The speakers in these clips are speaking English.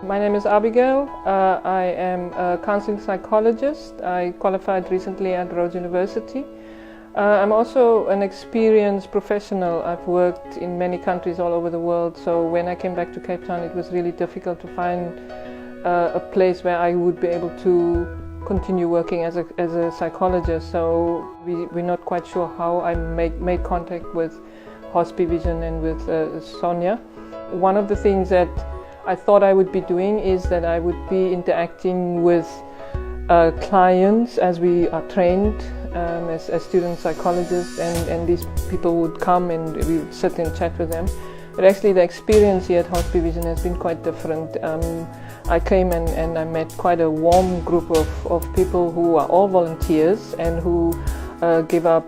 My name is Abigail. I am a counseling psychologist. I qualified recently at Rhodes University. I'm also an experienced professional. I've worked in many countries all over the world, so when I came back to Cape Town it was really difficult to find a place where I would be able to continue working as a psychologist. So we're not quite sure how I made contact with Hospivision and with Sonia. One of the things that I thought I would be doing is that I would be interacting with clients as we are trained as student psychologists, and these people would come and we would sit and chat with them. But actually the experience here at Hospivision has been quite different. I came and I met quite a warm group of people who are all volunteers and who give up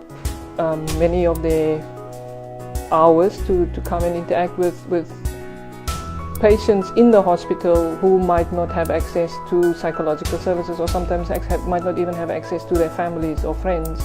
many of their hours to come and interact with patients in the hospital who might not have access to psychological services, or sometimes might not even have access to their families or friends.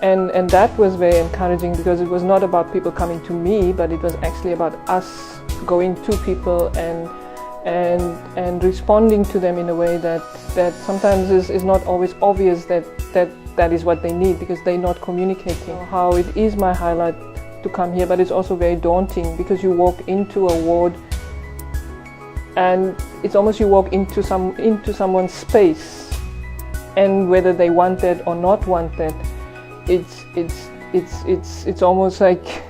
And that was very encouraging, because it was not about people coming to me, but it was actually about us going to people and responding to them in a way that sometimes is not always obvious that is what they need, because they're not communicating. How it is my highlight to come here, but it's also very daunting, because you walk into a ward and it's almost you walk into someone's space, and whether they want that or not want that, it's almost like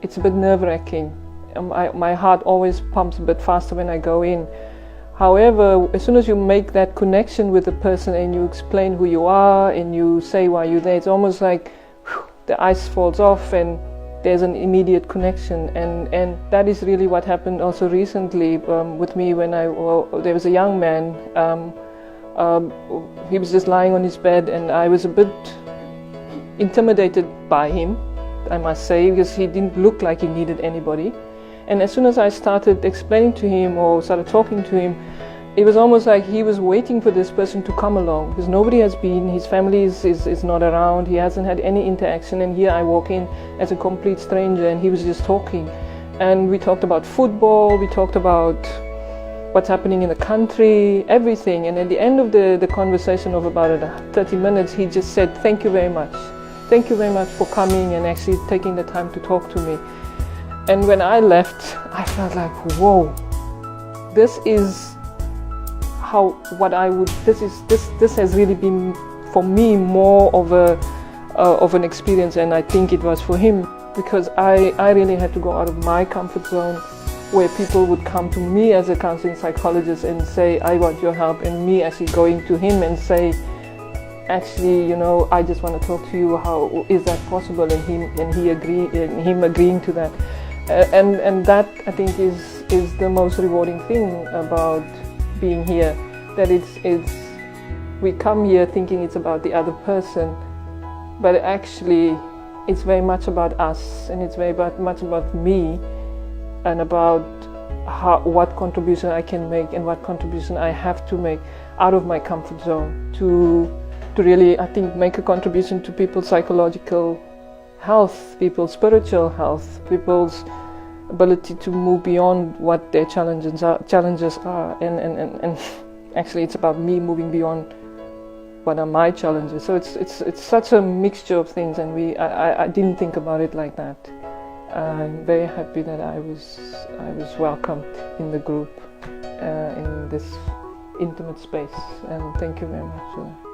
it's a bit nerve-wracking. My heart always pumps a bit faster when I go in. However, as soon as you make that connection with the person and you explain who you are and you say why you're there, it's almost like the ice falls off and there's an immediate connection, and that is really what happened also recently with me when there was a young man. He was just lying on his bed, and I was a bit intimidated by him, I must say, because he didn't look like he needed anybody. And as soon as I started explaining to him or started talking to him, it was almost like he was waiting for this person to come along, because nobody has been, his family is not around, he hasn't had any interaction, and here I walk in as a complete stranger and he was just talking. And we talked about football, we talked about what's happening in the country, everything. And at the end of the conversation of about 30 minutes, he just said, "Thank you very much. Thank you very much for coming and actually taking the time to talk to me." And when I left, I felt like, whoa, this is this has really been for me more of an experience, and I think it was for him, because I really had to go out of my comfort zone, where people would come to me as a counseling psychologist and say, "I want your help," and me actually going to him and say, "Actually, I just want to talk to you. How is that possible?" And him agreeing to that, and that I think is the most rewarding thing about being here, that we come here thinking it's about the other person, but actually it's very much about us, and it's very much about me, and about what contribution I can make and what contribution I have to make out of my comfort zone to really, I think, make a contribution to people's psychological health, people's spiritual health, people's ability to move beyond what their challenges are, and actually it's about me moving beyond what are my challenges. So it's such a mixture of things, and I didn't think about it like that. I'm very happy that I was welcomed in the group in this intimate space, and thank you very much.